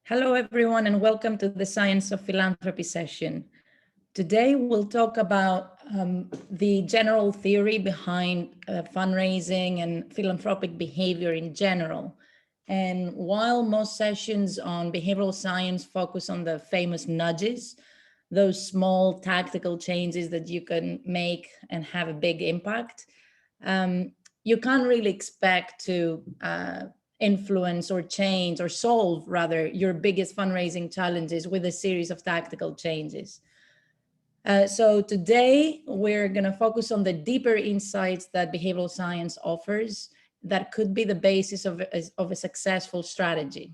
Hello, everyone, and welcome to the Science of Philanthropy session. Today, we'll talk about the general theory behind fundraising and philanthropic behavior in general. And while most sessions on behavioral science focus on the famous nudges, those small tactical changes that you can make and have a big impact, you can't really expect to influence or change or solve rather your biggest fundraising challenges with a series of tactical changes. So today we're going to focus on the deeper insights that behavioral science offers that could be the basis of a successful strategy.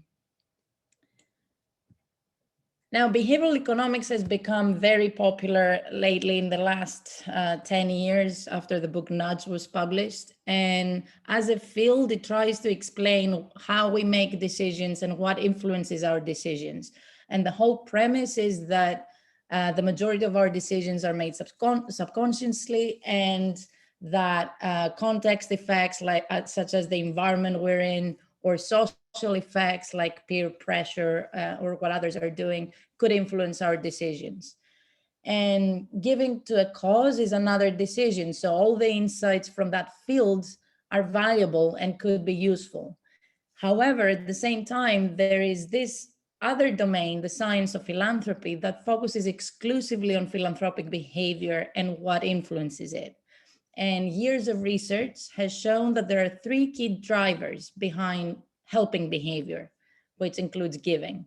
Now, behavioral economics has become very popular lately in the last 10 years after the book Nudge was published. And as a field, it tries to explain how we make decisions and what influences our decisions. And the whole premise is that the majority of our decisions are made subconsciously, and that context effects such as the environment we're in or social effects like peer pressure or what others are doing could influence our decisions. And giving to a cause is another decision. So all the insights from that field are valuable and could be useful. However, at the same time, there is this other domain, the science of philanthropy, that focuses exclusively on philanthropic behavior and what influences it. And years of research has shown that there are three key drivers behind helping behavior, which includes giving: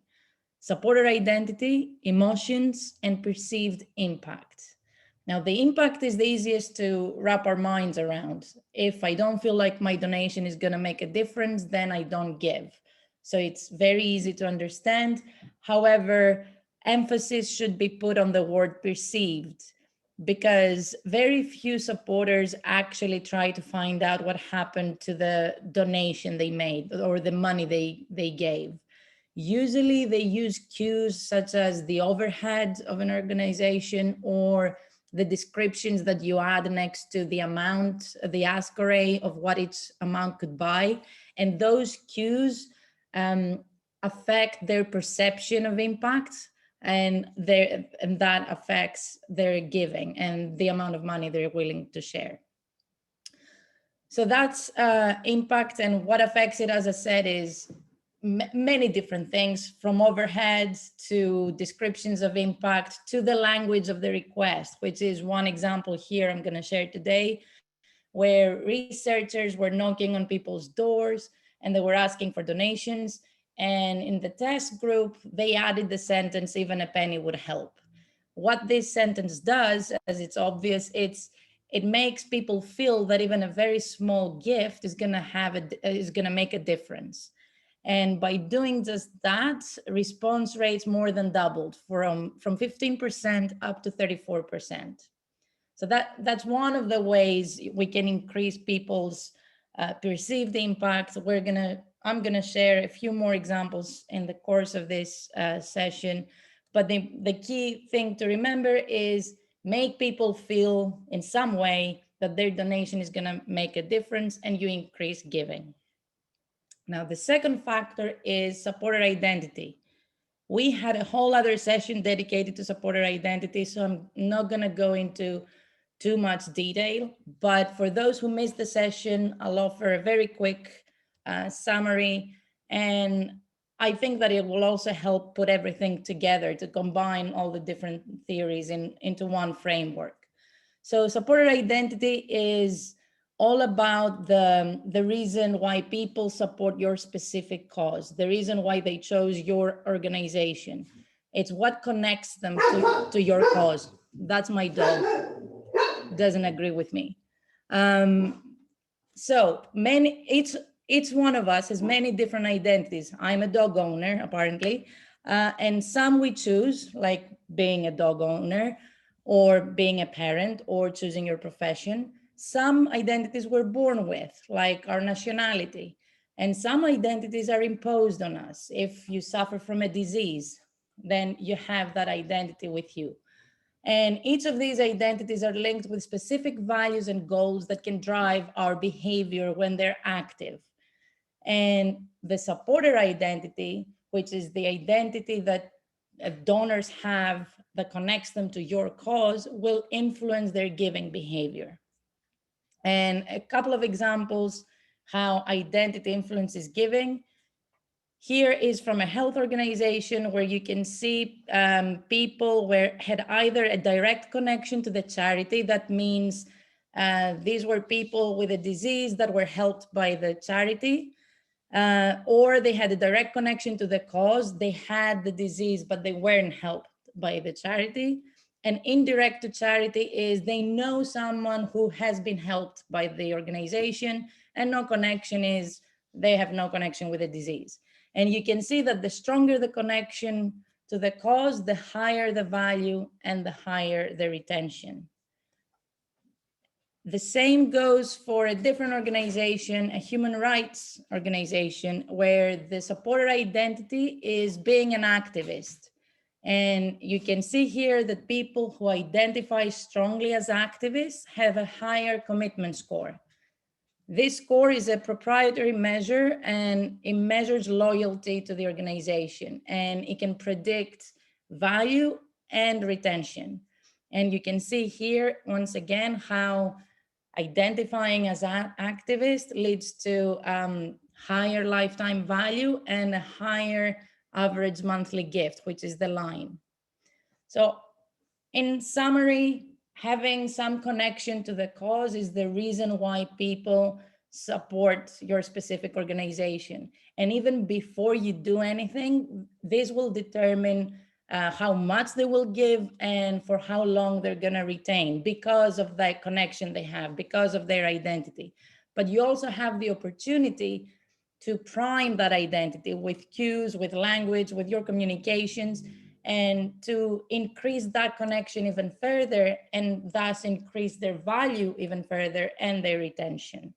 supporter identity, emotions, and perceived impact. Now, the impact is the easiest to wrap our minds around. If I don't feel like my donation is going to make a difference, then I don't give. So it's very easy to understand. However, emphasis should be put on the word perceived, because very few supporters actually try to find out what happened to the donation they made or the money they gave. Usually they use cues such as the overhead of an organization or the descriptions that you add next to the amount, the ask array of what each amount could buy. And those cues affect their perception of impact, and that affects their giving and the amount of money they're willing to share. So that's impact, and what affects it, as I said, is many different things, from overheads to descriptions of impact to the language of the request, which is one example here I'm going to share today, where researchers were knocking on people's doors and they were asking for donations. And in the test group, they added the sentence, "Even a penny would help." What this sentence does, as it's obvious, it makes people feel that even a very small gift is going to make a difference. And by doing just that, response rates more than doubled from 15% up to 34%. So that's one of the ways we can increase people's perceived impact. I'm gonna share a few more examples in the course of this session. But the key thing to remember is make people feel in some way that their donation is gonna make a difference, and you increase giving. Now, the second factor is supporter identity. We had a whole other session dedicated to supporter identity, so I'm not going to go into too much detail. But for those who missed the session, I'll offer a very quick summary. And I think that it will also help put everything together to combine all the different theories into one framework. So supporter identity is all about the reason why people support your specific cause, the reason why they chose your organization. It's what connects them to your cause. That's my dog, doesn't agree with me. So each one of us has many different identities. I'm a dog owner, apparently, and some we choose, like being a dog owner or being a parent or choosing your profession. Some identities we're born with, like our nationality, and some identities are imposed on us. If you suffer from a disease, then you have that identity with you. And each of these identities are linked with specific values and goals that can drive our behavior when they're active. And the supporter identity, which is the identity that donors have that connects them to your cause, will influence their giving behavior. And a couple of examples how identity influences giving. Here is from a health organization where you can see people where had either a direct connection to the charity. That means these were people with a disease that were helped by the charity, or they had a direct connection to the cause. They had the disease, but they weren't helped by the charity. And indirect to charity is they know someone who has been helped by the organization, and no connection is they have no connection with the disease. And you can see that the stronger the connection to the cause, the higher the value and the higher the retention. The same goes for a different organization, a human rights organization, where the supporter identity is being an activist. And you can see here that people who identify strongly as activists have a higher commitment score. This score is a proprietary measure, and it measures loyalty to the organization, and it can predict value and retention. And you can see here, once again, how identifying as an activist leads to higher lifetime value and a higher average monthly gift, which is the line. So in summary, having some connection to the cause is the reason why people support your specific organization. And even before you do anything, this will determine how much they will give and for how long they're going to retain because of that connection they have, because of their identity. But you also have the opportunity to prime that identity with cues, with language, with your communications, and to increase that connection even further, and thus increase their value even further and their retention.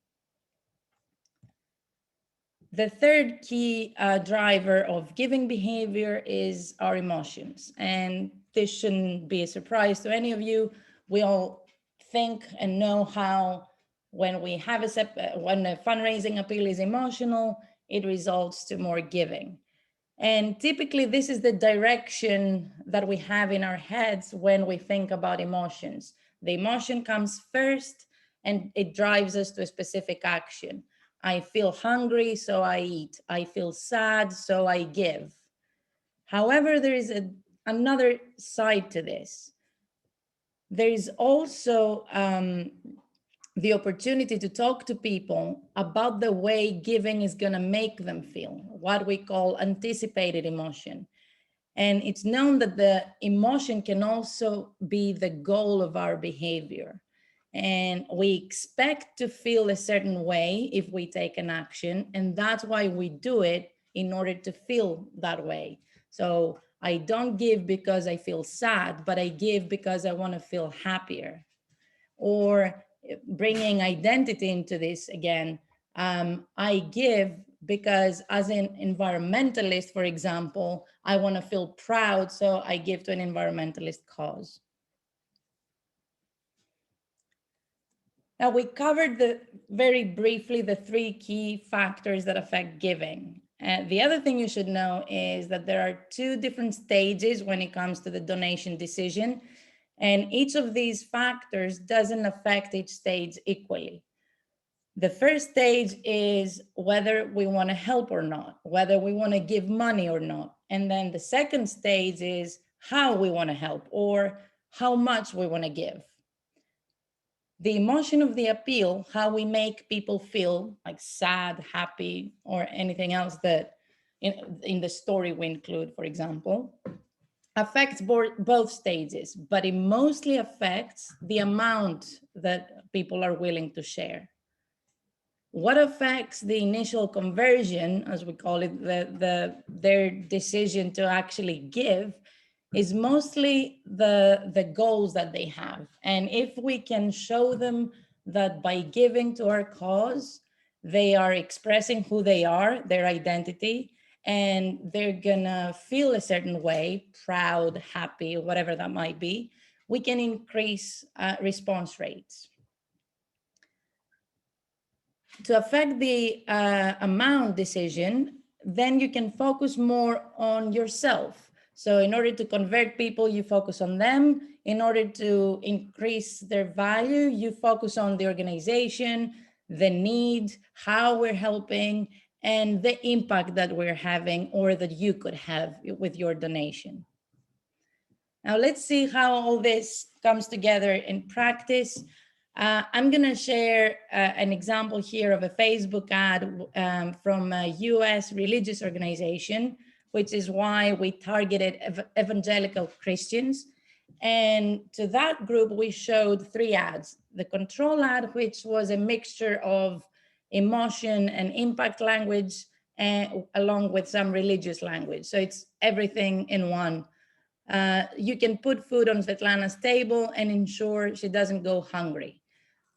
The third key driver of giving behavior is our emotions. And this shouldn't be a surprise to any of you. We all think and know how when we have when a fundraising appeal is emotional, it results to more giving. And typically this is the direction that we have in our heads when we think about emotions. The emotion comes first and it drives us to a specific action. I feel hungry, so I eat. I feel sad, so I give. However, there is another side to this. There is also the opportunity to talk to people about the way giving is going to make them feel, what we call anticipated emotion. And it's known that the emotion can also be the goal of our behavior. And we expect to feel a certain way if we take an action. And that's why we do it, in order to feel that way. So I don't give because I feel sad, but I give because I want to feel happier. Or bringing identity into this again, I give because as an environmentalist, for example, I want to feel proud, so I give to an environmentalist cause. Now, we covered very briefly the three key factors that affect giving. And the other thing you should know is that there are two different stages when it comes to the donation decision. And each of these factors doesn't affect each stage equally. The first stage is whether we want to help or not, whether we want to give money or not. And then the second stage is how we want to help or how much we want to give. The emotion of the appeal, how we make people feel, like sad, happy, or anything else that in the story we include, for example, affects both stages, but it mostly affects the amount that people are willing to share. What affects the initial conversion, as we call it, their decision to actually give, is mostly the goals that they have. And if we can show them that by giving to our cause, they are expressing who they are, their identity, and they're gonna feel a certain way, proud, happy, whatever that might be, we can increase response rates. To affect the amount decision, then you can focus more on yourself. So in order to convert people, you focus on them. In order to increase their value, you focus on the organization, the need, how we're helping, and the impact that we're having or that you could have with your donation. Now let's see how all this comes together in practice. I'm going to share an example here of a Facebook ad from a US religious organization, which is why we targeted evangelical Christians. And to that group, we showed 3 ads. The control ad, which was a mixture of emotion and impact language, along with some religious language. So it's everything in one. You can put food on Svetlana's table and ensure she doesn't go hungry.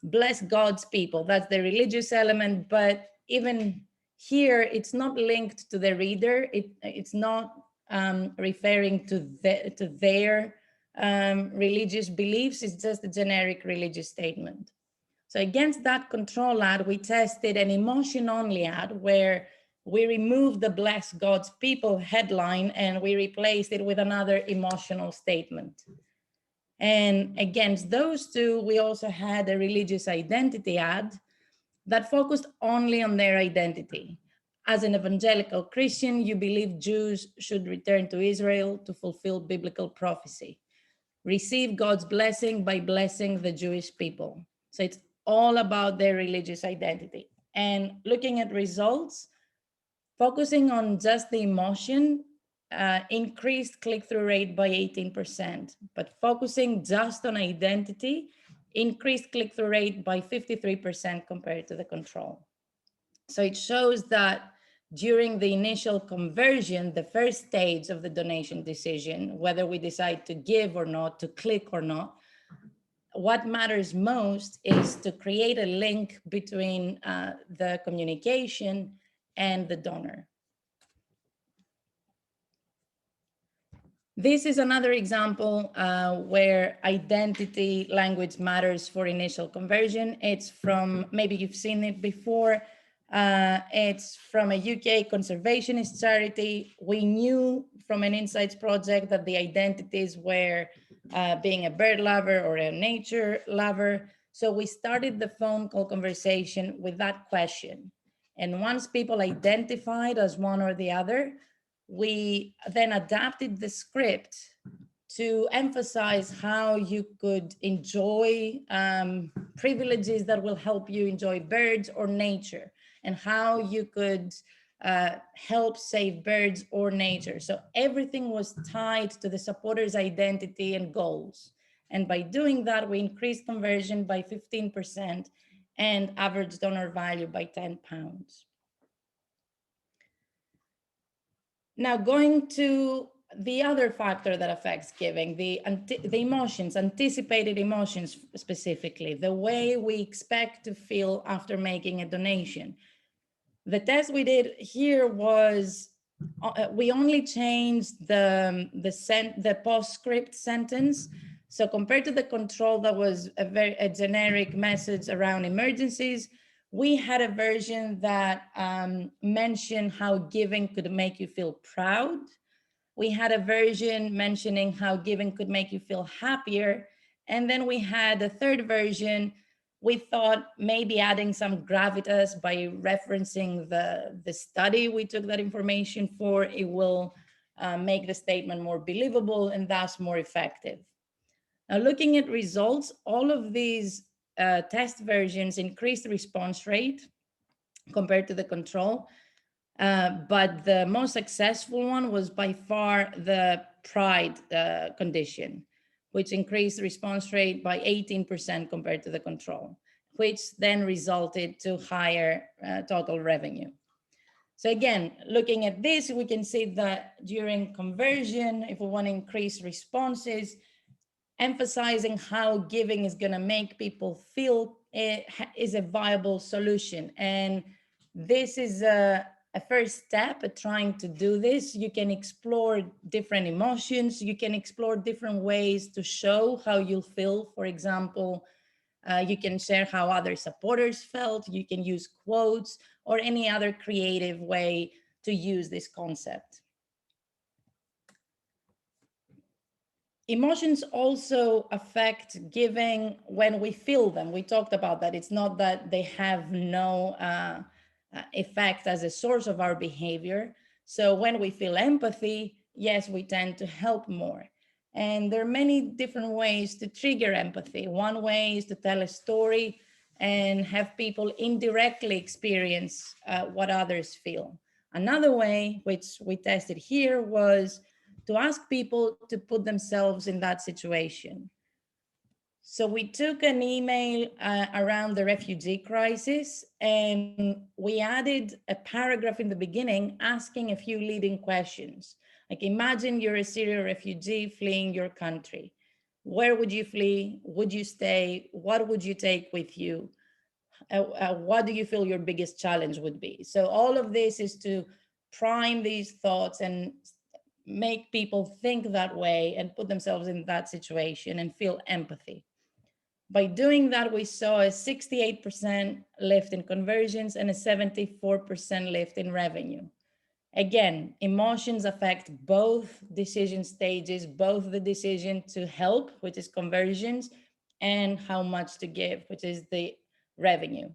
Bless God's people, that's the religious element, but even here, it's not linked to the reader. It's not referring to their religious beliefs. It's just a generic religious statement. So against that control ad, we tested an emotion-only ad where we removed the bless God's people headline and we replaced it with another emotional statement. And against those two, we also had a religious identity ad that focused only on their identity. As an evangelical Christian, you believe Jews should return to Israel to fulfill biblical prophecy. Receive God's blessing by blessing the Jewish people. So it's all about their religious identity. And looking at results, focusing on just the emotion increased click-through rate by 18%, but focusing just on identity increased click-through rate by 53% compared to the control. So it shows that during the initial conversion, the first stage of the donation decision, whether we decide to give or not, to click or not, what matters most is to create a link between the communication and the donor. This is another example where identity language matters for initial conversion. It's from, maybe you've seen it before, it's from a UK conservationist charity. We knew from an insights project that the identities were being a bird lover or a nature lover. So we started the phone call conversation with that question. And once people identified as one or the other, we then adapted the script to emphasize how you could enjoy privileges that will help you enjoy birds or nature, and how you could help save birds or nature. So everything was tied to the supporter's identity and goals. And by doing that, we increased conversion by 15% and average donor value by £10. Now, going to the other factor that affects giving, the emotions, anticipated emotions specifically, the way we expect to feel after making a donation. The test we did here was, we only changed the postscript sentence. So compared to the control that was a generic message around emergencies, we had a version that mentioned how giving could make you feel proud. We had a version mentioning how giving could make you feel happier. And then we had a third version. We thought maybe adding some gravitas by referencing the study we took that information for, it will make the statement more believable and thus more effective. Now, looking at results, all of these test versions increased the response rate compared to the control. But the most successful one was by far the pride condition, which increased response rate by 18% compared to the control, which then resulted to higher total revenue. So again, looking at this, we can see that during conversion, if we want to increase responses, emphasizing how giving is going to make people feel is a viable solution. And this is a first step at trying to do this. You can explore different emotions. You can explore different ways to show how you feel. For example, you can share how other supporters felt. You can use quotes or any other creative way to use this concept. Emotions also affect giving when we feel them. We talked about that. It's not that they have no effect as a source of our behavior. So when we feel empathy, yes, we tend to help more. And there are many different ways to trigger empathy. One way is to tell a story and have people indirectly experience what others feel. Another way, which we tested here, was to ask people to put themselves in that situation. So we took an email around the refugee crisis, and we added a paragraph in the beginning asking a few leading questions. Like, imagine you're a Syrian refugee fleeing your country. Where would you flee? Would you stay? What would you take with you? What do you feel your biggest challenge would be? So all of this is to prime these thoughts and make people think that way and put themselves in that situation and feel empathy. By doing that, we saw a 68% lift in conversions and a 74% lift in revenue. Again, emotions affect both decision stages, both the decision to help, which is conversions, and how much to give, which is the revenue.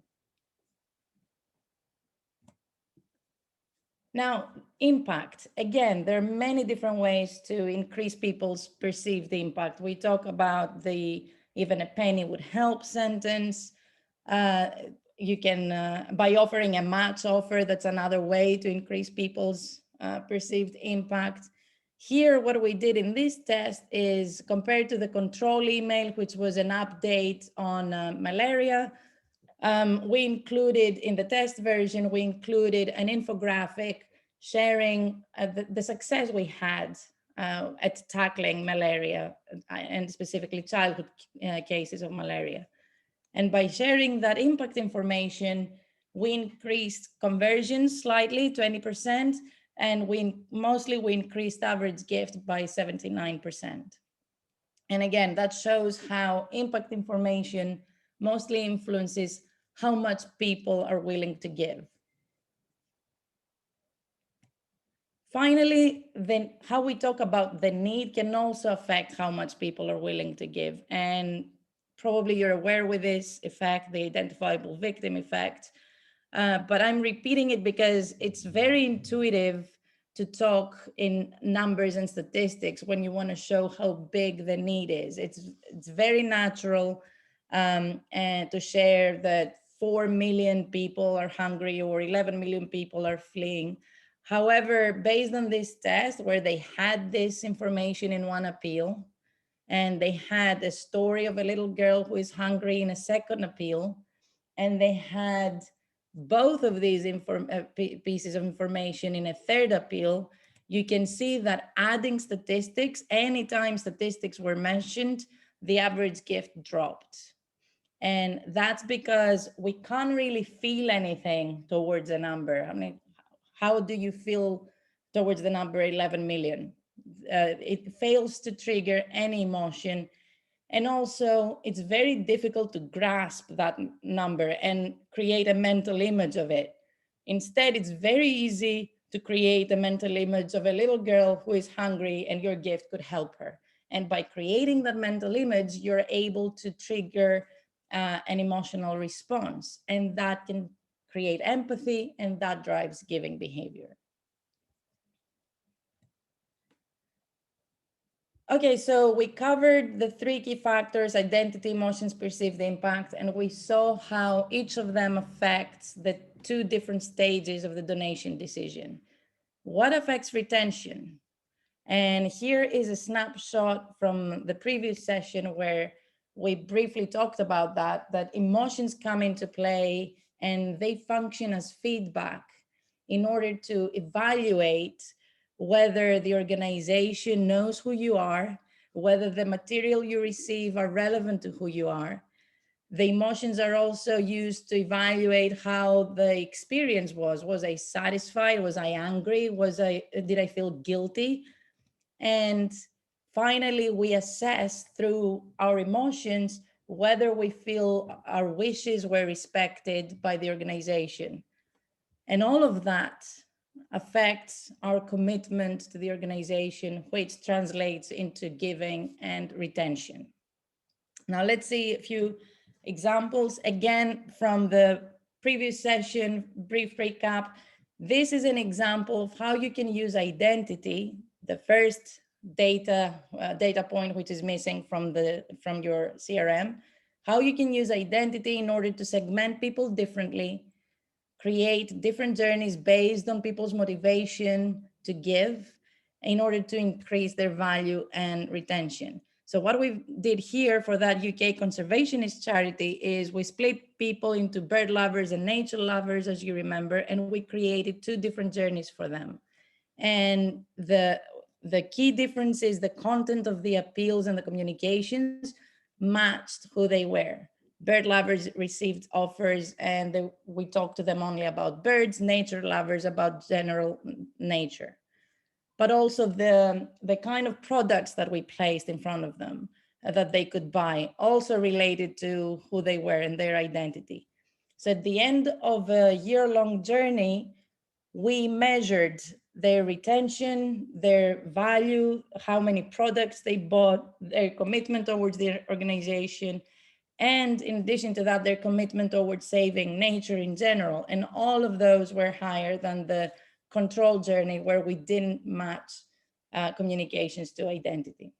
Now, impact. Again, there are many different ways to increase people's perceived impact. We talk about the even a penny would help sentence. Uh, you can, by offering a match offer, that's another way to increase people's perceived impact. Here, what we did in this test is compared to the control email, which was an update on malaria, we included in the test version, we included an infographic sharing the success we had at tackling malaria and specifically childhood cases of malaria. And by sharing that impact information, we increased conversions slightly, 20%, and we increased average gift by 79%. And again, that shows how impact information mostly influences how much people are willing to give. Finally, then how we talk about the need can also affect how much people are willing to give. And probably you're aware with this effect, the identifiable victim effect. But I'm repeating it because it's very intuitive to talk in numbers and statistics when you want to show how big the need is. It's very natural and to share that 4 million people are hungry or 11 million people are fleeing. However, based on this test where they had this information in one appeal, and they had a story of a little girl who is hungry in a second appeal, and they had both of these pieces of information in a third appeal, you can see that adding statistics, anytime statistics were mentioned, the average gift dropped. And that's because we can't really feel anything towards a number. I mean, how do you feel towards the number 11 million? It fails to trigger any emotion. And also, it's very difficult to grasp that number and create a mental image of it. Instead, it's very easy to create a mental image of a little girl who is hungry and your gift could help her. And by creating that mental image, you're able to trigger an emotional response. And that can create empathy, and that drives giving behavior. Okay, so we covered the three key factors: identity, emotions, perceived impact, and we saw how each of them affects the two different stages of the donation decision. What affects retention? And here is a snapshot from the previous session where we briefly talked about that emotions come into play and they function as feedback in order to evaluate whether the organization knows who you are, whether the material you receive are relevant to who you are. The emotions are also used to evaluate how the experience was. Was I satisfied? Was I angry? Did I feel guilty? And finally, we assess through our emotions whether we feel our wishes were respected by the organization. And all of that affects our commitment to the organization, which translates into giving and retention. Now let's see a few examples. Again, from the previous session, brief recap. This is an example of how you can use identity, the first data point which is missing from your CRM, how you can use identity in order to segment people differently, create different journeys based on people's motivation to give in order to increase their value and retention. So what we did here for that UK conservationist charity is we split people into bird lovers and nature lovers, as you remember, and we created two different journeys for them. And the key difference is the content of the appeals and the communications matched who they were. Bird lovers received offers and we talked to them only about birds, nature lovers about general nature. But also the kind of products that we placed in front of them that they could buy also related to who they were and their identity. So at the end of a year-long journey, we measured their retention, their value, how many products they bought, their commitment towards their organization, and in addition to that, their commitment towards saving nature in general. And all of those were higher than the control journey where we didn't match communications to identity.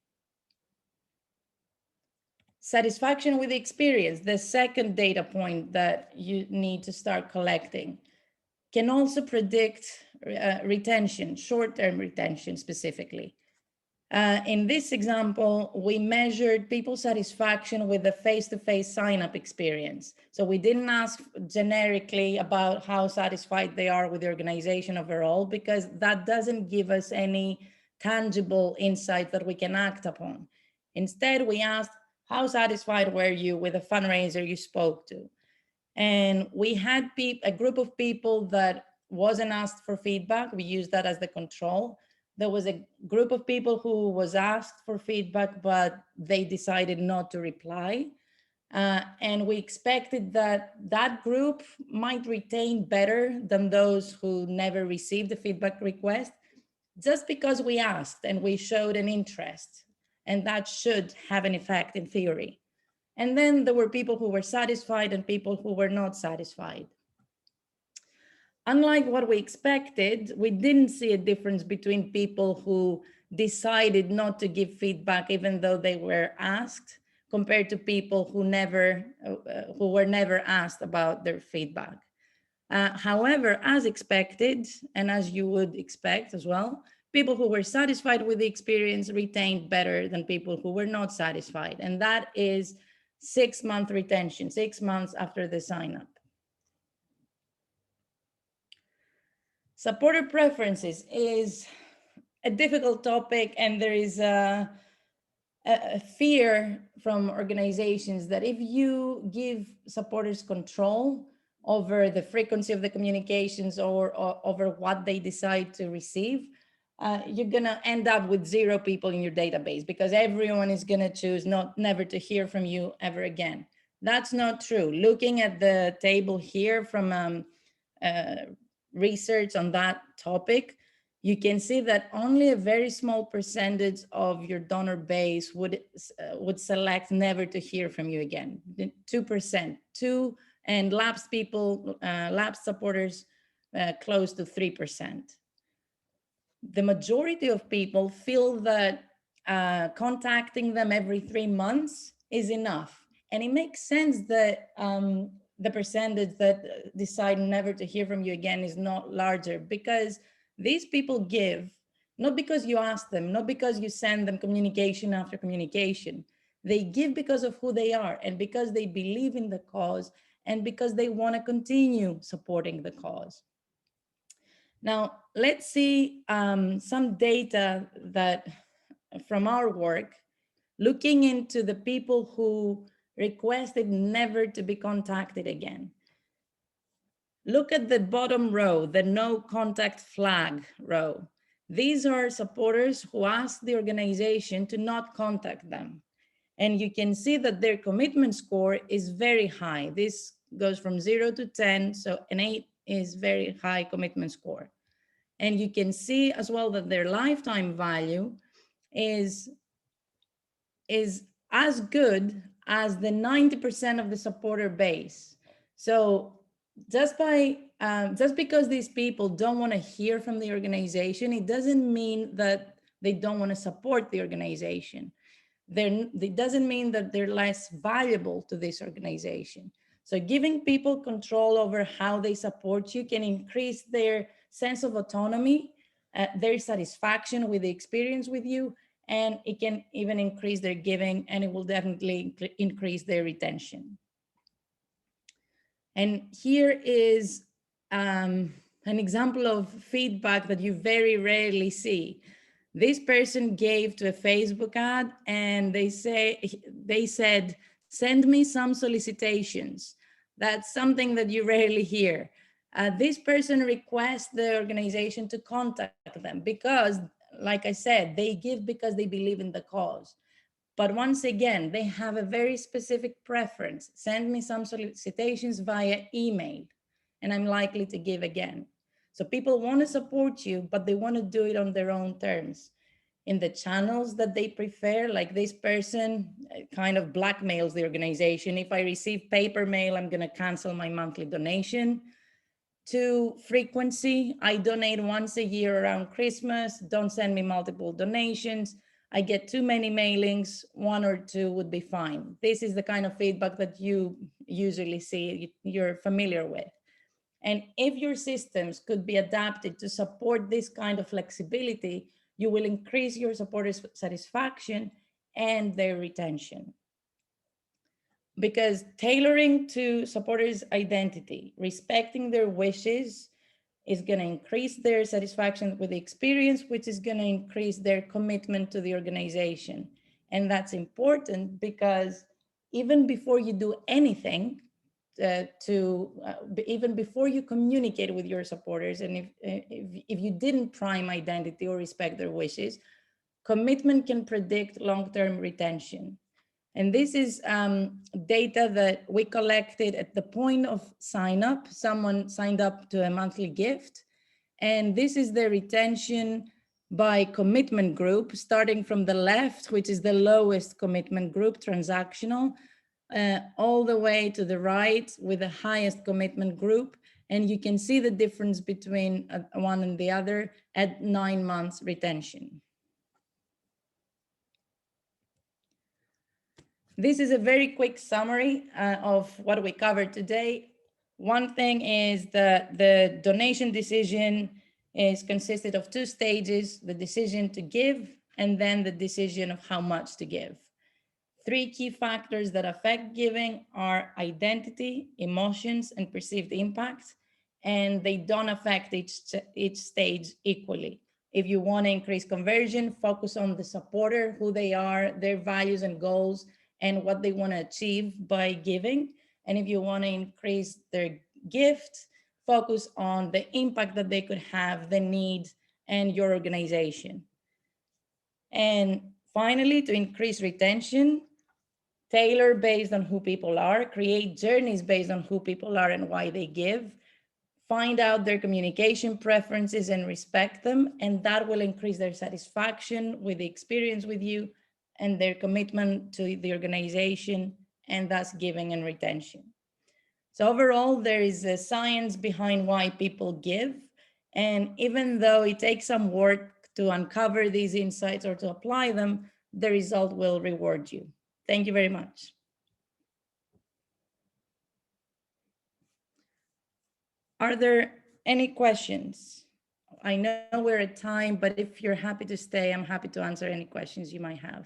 Satisfaction with the experience, the second data point that you need to start collecting, can also predict retention, short-term retention specifically. In this example, we measured people's satisfaction with the face-to-face sign-up experience. So we didn't ask generically about how satisfied they are with the organization overall, because that doesn't give us any tangible insight that we can act upon. Instead, we asked, how satisfied were you with the fundraiser you spoke to? And we had a group of people that wasn't asked for feedback. We used that as the control. There was a group of people who was asked for feedback, but they decided not to reply. And we expected that that group might retain better than those who never received the feedback request, just because we asked and we showed an interest. And that should have an effect in theory. And then there were people who were satisfied and people who were not satisfied. Unlike what we expected, we didn't see a difference between people who decided not to give feedback even though they were asked, compared to people who were never asked about their feedback. However, as expected, and as you would expect as well, people who were satisfied with the experience retained better than people who were not satisfied. And that is 6-month retention, 6 months after the sign up. Supporter preferences is a difficult topic, and there is a fear from organizations that if you give supporters control over the frequency of the communications or over what they decide to receive, you're gonna end up with 0 people in your database because everyone is gonna choose never to hear from you ever again. That's not true. Looking at the table here from research on that topic, you can see that only a very small percentage of your donor base would select never to hear from you again. 2%, and lapsed people, lapsed supporters, close to 3%. The majority of people feel that contacting them every 3 months is enough. And it makes sense that the percentage that decide never to hear from you again is not larger, because these people give, not because you ask them, not because you send them communication after communication. They give because of who they are and because they believe in the cause and because they want to continue supporting the cause. Now, let's see some data that from our work, looking into the people who requested never to be contacted again. Look at the bottom row, the no contact flag row. These are supporters who asked the organization to not contact them. And you can see that their commitment score is very high. This goes from 0 to 10, so an 8 is very high commitment score. And you can see as well that their lifetime value is as good as the 90% of the supporter base. So just because these people don't want to hear from the organization, it doesn't mean that they don't want to support the organization. It doesn't mean that they're less valuable to this organization. So giving people control over how they support you can increase their sense of autonomy, their satisfaction with the experience with you, and it can even increase their giving, and it will definitely increase their retention. And here is an example of feedback that you very rarely see. This person gave to a Facebook ad, and they said, send me some solicitations. That's something that you rarely hear. This person requests the organization to contact them because, like I said, they give because they believe in the cause. But once again, they have a very specific preference. Send me some solicitations via email, and I'm likely to give again. So people want to support you, but they want to do it on their own terms, in the channels that they prefer. Like this person kind of blackmails the organization. If I receive paper mail, I'm going to cancel my monthly donation. To frequency, I donate once a year around Christmas. Don't send me multiple donations. I get too many mailings, one or two would be fine. This is the kind of feedback that you usually see, you're familiar with. And if your systems could be adapted to support this kind of flexibility, you will increase your supporters' satisfaction and their retention. Because tailoring to supporters' identity, respecting their wishes, is going to increase their satisfaction with the experience, which is going to increase their commitment to the organization. And that's important because even before you do anything, even before you communicate with your supporters, and if you didn't prime identity or respect their wishes, commitment can predict long-term retention. And this is data that we collected at the point of sign up. Someone signed up to a monthly gift. And this is the retention by commitment group, starting from the left, which is the lowest commitment group, transactional, all the way to the right with the highest commitment group. And you can see the difference between one and the other at 9 months retention. This is a very quick summary of what we covered today. One thing is that the donation decision is consisted of 2 stages: the decision to give and then the decision of how much to give. 3 key factors that affect giving are identity, emotions, and perceived impact, and they don't affect each stage equally. If you want to increase conversion, focus on the supporter, who they are, their values and goals, and what they want to achieve by giving. And if you want to increase their gift, focus on the impact that they could have, the need, and your organization. And finally, to increase retention, tailor based on who people are, create journeys based on who people are and why they give, find out their communication preferences and respect them, and that will increase their satisfaction with the experience with you and their commitment to the organization, and thus giving and retention. So overall, there is a science behind why people give. And even though it takes some work to uncover these insights or to apply them, the result will reward you. Thank you very much. Are there any questions? I know we're at time, but if you're happy to stay, I'm happy to answer any questions you might have.